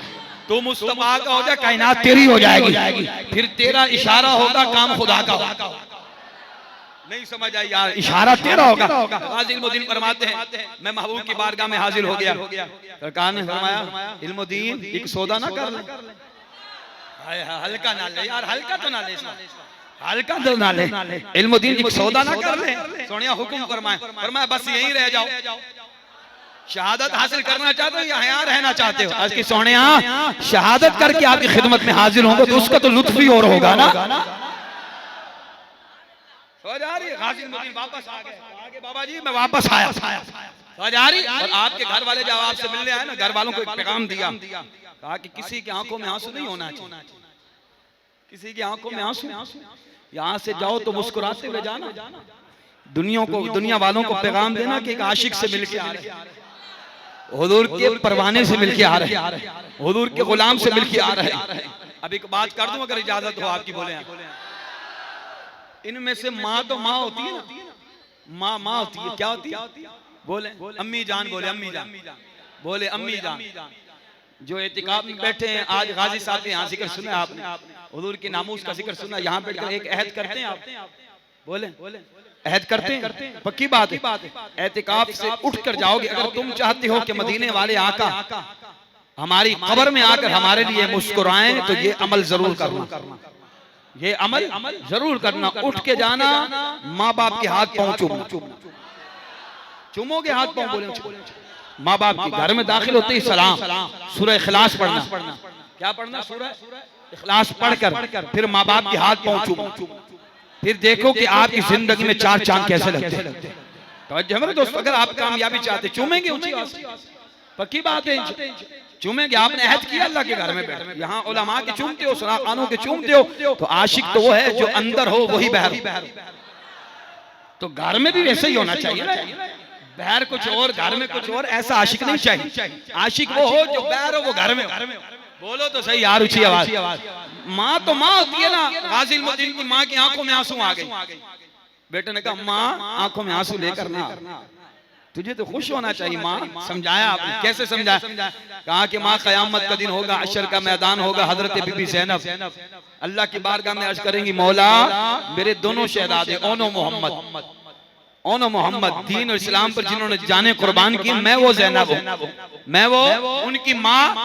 तू मुस्तफा का हो जा, कायनात तेरी हो जाएगी, फिर तेरा इशारा होगा, काम खुदा का होगा। नहीं समझ आई यार, इशारा तेरा होगा। गाजी इल्मुद्दीन फरमाते हैं मैं महबूब की बारगाह में हाजिर हो गया। सरकार ने फरमाया इल्मुद्दीन एक सौदा ना कर ले। हल्का ना ले यार, हल्का तो ना ले, हल्का तो ना ले। इल्मुद्दीन एक सौदा ना कर ले। सोनिया हुक्म फरमाया बस यहीं रह जाओ। शहादत हासिल करना चाहते हो या यहाँ रहना चाहते हो? आज की सोनिया शहादत करके आपकी खिदमत में हाजिर होंगे तो उसका तो लुत्फ ही और होगा ना। वापस आ गए बाबा जी, मैं वापस आया। और आपके घर वाले जब आपसे मिलने आए ना, घर वालों को एक पैगाम दिया, कहा कि किसी की आंखों में आंसू नहीं होना चाहिए, किसी की आंखों में आंसू, यहाँ से जाओ तो मुस्कुराते हुए जाना। दुनिया वालों को पैगाम देना कि एक आशिक से मिलके आ रहे, हुजूर के परवाने से मिलके आ रहे, हुजूर के गुलाम से मिलके आ रहे। अब एक बात कर दूं अगर इजाजत हो आपकी, बोले इनमें से माँ तो माँ होती है ना, माँ होती है, क्या होती है? बोले अम्मी जान, बोले अम्मी जान, बोले अम्मी जान। जो एतिकाफ में बैठे हैं आज, गाजी साहब यहाँ जिक्र सुना आपने, हुजूर के नामूस का जिक्र सुना, यहाँ बैठकर एक अहद करते हैं आप, बोले अहद करते हैं, पक्की बात है। एतिकाफ से उठ कर जाओगे, अगर तुम चाहते हो कि मदीने वाले आका हमारी कब्र में आकर हमारे लिए मुस्कुराएं तो ये अमल जरूर करना, ये अमल जरूर करना। उठ के जाना, माँ बाप के हाथ पाँव चूमोगे, हाथ पाँव बोले माँ बाप के। घर में दाखिल होते ही सलाम, सूरह इखलास पढ़ना। क्या पढ़ना? सूरह इखलास पढ़कर फिर माँ बाप के हाथ पाँव चूमो। फिर देखो कि आपकी जिंदगी में चार चांद कैसे लगते हैं। तो हमारे दोस्त, अगर आप कामयाबी चाहते, चूमेंगे ऊंची आवाज से, पक्की बात है, चूमेंगे। आपने अहद किया अल्लाह के घर में बैठ, यहाँ उलमा के चूमते हो, सलाखानों के चूमते हो, तो आशिक तो वो है जो अंदर हो वही बहर। तो घर में भी वैसे ही होना चाहिए ना, बहर कुछ और घर में कुछ और, ऐसा आशिक नहीं चाहिए। आशिक वो हो जो बहर हो वो घर में। बोलो तो सही यार, ऊंची आवाज। माँ तो माँ होती है ना। गाजी इल्मुद्दीन की माँ की आंखों में आंसू आ गए। बेटे ने कहा माँ आंखों में आंसू लेकर ना, तुझे तो खुश होना चाहिए माँ। समझाया आपने, कैसे समझाया? कहा कि माँ क़यामत का दिन होगा, अशर का मैदान होगा, हजरत बीबी ज़ैनब अल्लाह की बारगाह में अर्ज करेंगी मौला मेरे दोनों शहजादे ओनो मोहम्मद दीन और इस्लाम पर जिन्होंने जाने कुर्बान की, मैं वो ज़ैनब हूँ, मैं वो उनकी माँ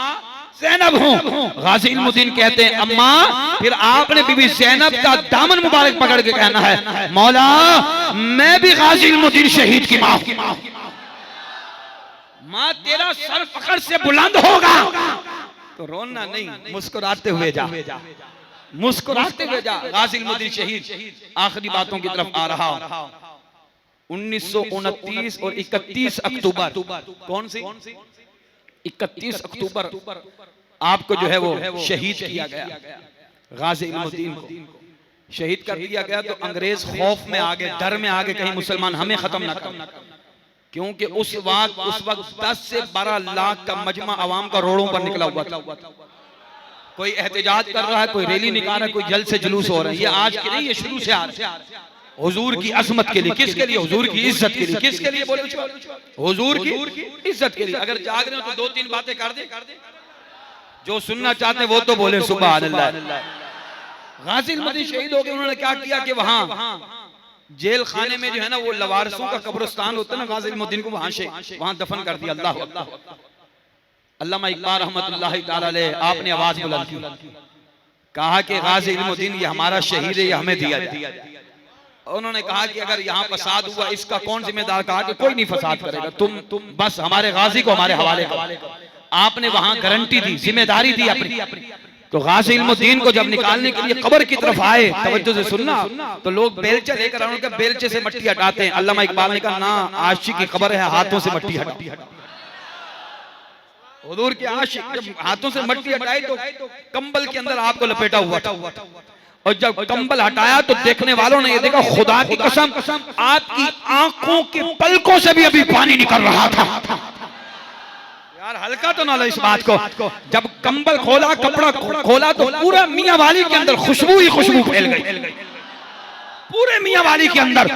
ज़ैनब हूँ। गाजी इल्मुद्दीन कहते हैं अम्मा, फिर आपने बीबी ज़ैनब का दामन मुबारक पकड़ के कहना है मौला मैं भी गाजी इल्मुद्दीन शहीद की माँ, माँ तेरा सर फखर से बुलंद होगा। तो रोना नहीं, मुस्कुराते हुए जा, मुस्कुराते हुए जा। गाजी इल्मुद्दीन शहीद। आखिरी बातों की तरफ आ रहा हूं। 1929 और 31 अक्टूबर, कौन सी 31 अक्टूबर आपको जो है वो शहीद किया गया। गाजी इल्मुद्दीन को शहीद कर दिया गया तो अंग्रेज खौफ में आ गए, डर में आ गए कहीं मुसलमान हमें खत्म ना कर, क्योंकि उस वक्त 10 से 12 लाख का मजमा अवाम का रोडों पर निकला हुआ था। कोई एहतजाज कर रहा है, कोई रैली निकाल रहा है, कोई जल्द से जुलूस हो रहा है। ये आज के नहीं, ये शुरू से आ रहा है। हुजूर की अजमत के लिए, किसके लिए? हुजूर की इज्जत के लिए। किसके लिए? बोले हुजूर की इज्जत के लिए। अगर जाग रहे हो तो 2-3 बातें कर दे, जो सुनना चाहते वो तो बोले सुभान अल्लाह। गाजी इल्मुद्दीन शहीद हो गए। उन्होंने क्या किया कि वहां जेल खाने में जो है ना वो लवारसों का कब्रिस्तान होता है ना, गाजी इल्मुद्दीन को वहां दफन कर दिया। अल्लाह अल्लाह। अल्लामा इकबाल रहमतुल्लाहि तआला अलैह आपने आवाज बुलंद की, कहा कि गाजी इल्मुद्दीन ये हमारा शहीद है, ये हमें दिया जाए। उन्होंने कहा कि अगर यहाँ फसाद हुआ इसका कौन जिम्मेदार? कहा कि कोई नहीं फसाद करेगा, तुम बस हमारे गाजी को हमारे हवाले करो। आपने वहां गारंटी दी, जिम्मेदारी दी अपनी। तो गाजी इल्मुद्दीन को जब निकालने के लिए कब्र की तरफ आए, तवज्जो से सुनना, तो लोग बेलचा लेकर आए, उनके बेलचे से मट्टी हटाते हैं। अल्लामा इकबाल ने कहा ना, आशिक की कब्र है, हाथों से मट्टी हटा। हुजूर के आशिक जब हाथों से मट्टी हटाई तो कंबल के अंदर आपको लपेटा हुआ था, और जब कंबल हटाया तो देखने वालों ने ये देखा खुदा की कसम आपकी आंखों के पलकों से भी अभी पानी निकल रहा था। यार हल्का तो ना लो इस बात को। जब कंबल खोला, कपड़ा खोला तो पूरा मियां वाली के अंदर खुशबू ही खुशबू फैल गई, पूरे मियां वाली के अंदर।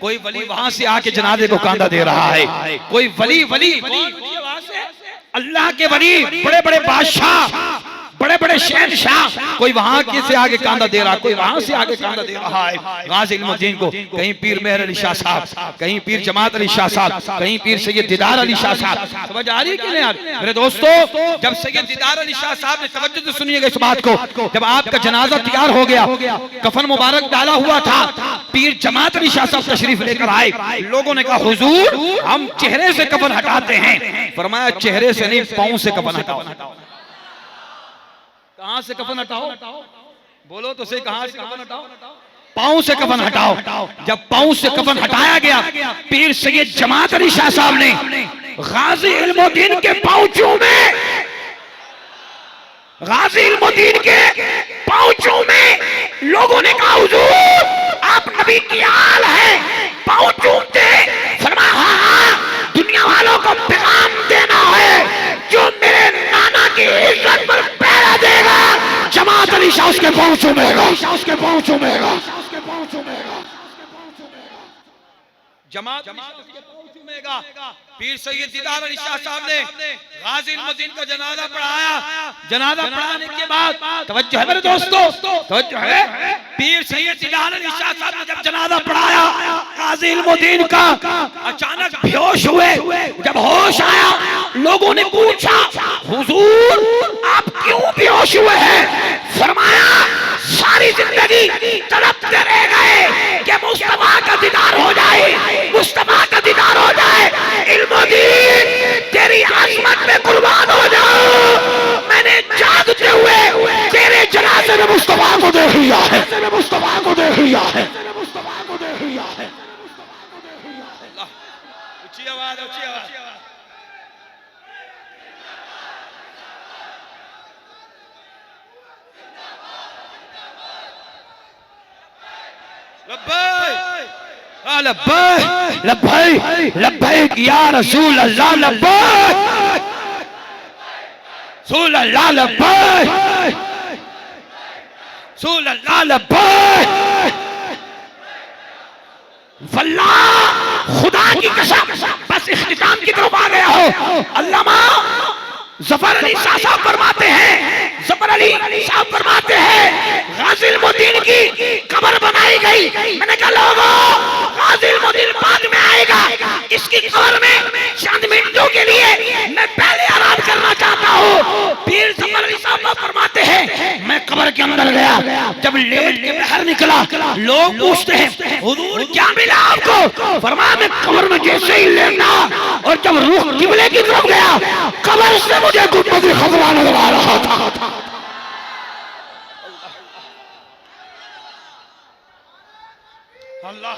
कोई वली वहां से आके जनाजे को कांधा दे रहा है, कोई वली वहां से अल्लाह के वली, बड़े बड़े बादशाह, बड़े बड़े शहंशाह, कोई वहां के से आगे कांधा दे रहा, कोई वहां से आगे कांधा दे रहा है गाज़ी इल्मुद्दीन को। कहीं पीर मेहर अली शाह साहब, कहीं पीर जमात अली शाह साहब, कहीं पीर सैयद दीदार अली शाह साहब। समझ आ रही है कि नहीं यार मेरे दोस्तों? जब सैयद दीदार अली शाह साहब ने, तवज्जो से सुनिएगा इस बात को, जब आपका जनाजा तैयार हो गया, कफन मुबारक डाला हुआ था, पीर जमात अली शाह साहब तशरीफ लेकर आए। लोगों ने कहा हुजूर हम चेहरे से कफन हटाते हैं। फरमाया चेहरे से नहीं, पांव से कफन हटाओ। कहां से कफन हटाओ? बोलो तो सही, कहां से कफन हटाओ? पांव से कफन हटाओ। जब पांव से कफन हटाया गया, पीर सैयद जमात अली शाह साहब ने गाज़ी इल्मुद्दीन के पांव चूमे, गाज़ी इल्मुद्दीन के पांव चूमे। लोगों ने कहा हुजूर आप नबी की आल है, पांव चूमते। फरमाया हाँ, दुनिया वालों को पैगाम देना है, जो मेरे नाना की इज्जत पर पहरा देगा, जमात अली शाह उसके पांव चूमेगा, उसके पांव चूमेगा, उसके पांव चूमेगा, जमात उसके पांव चूमेगा। पीर सैयद दीदार अली शाह साहब ने गाज़ी इल्मुद्दीन का जनाजा पढ़ाया। जनाजा पढ़ाने के बाद तवज्जो है मेरे दोस्तों, तवज्जो है, पीर सैयद दीदार अली शाह साहब ने जब जनाजा पढ़ाया गाज़ी इल्मुद्दीन का, अचानक बेहोश हुए। जब होश आया, लोगों ने पूछा हुजूर आप क्यों बेहोश हुए हैं? फरमाया सारी जिंदगी तड़पते रह गए कि मुस्तफा का दीदार हो जाए, मुस्तफा का दीदार हो जाए। इल्मुद्दीन तेरी आज़मत में कुर्बान हो जाओ। मैंने जागते हुए तेरे जनाजे में मुस्तफा को देख लिया है, मुस्तफा को देख लिया है, मुस्तफा को देख लिया है। ऊंची आवाज, ऊंची आवाज। लब्बैक लब्बैक लब्बैक या रसूल अल्लाह, लब्बैक रसूल अल्लाह, लब्बैक रसूल अल्लाह, लब्बैक। वल्लाह खुदा की कसम, बस इख्तिताम की तरफ आ गया हो। अल्लामा ज़फ़र अली शाह साहब फरमाते हैं, ज़फ़र अली साहब फरमाते हैं गाज़ी इल्मुद्दीन की कब्र बनाई गई। मैंने कहा लोगों गाज़ी इल्मुद्दीन बाद में आएगा, इसकी कब्र में चंद मिनटों के लिए मैं पहले आराम करना चाहता हूँ। पीर ज़फ़र अली साहब फरमाते हैं मैं कब्र के अंदर गया, जब लेट के बाहर निकला, लोग पूछते हैं हुजूर क्या मिला आपको? फरमाया मैं कब्र में जैसे ही लेटा और जब रुख किबले की तरफ गया, कब्र से मुझे गुंबद खज़रा नजर आ रहा था। अल्लाह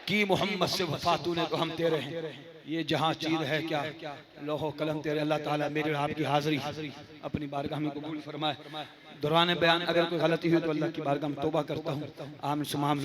की मोहम्मद से वफा तूने तो हम तेरे हैं, ये जहां चीज है क्या लोहो कलम तेरे। अल्लाह ताला मेरे आपकी हाजिरी अपनी बारगाह में कबूल फरमाए। दौरान बयान अगर कोई गलती हुई तो अल्लाह की बारगाह में तौबा करता हूँ। आमीन सुमाम।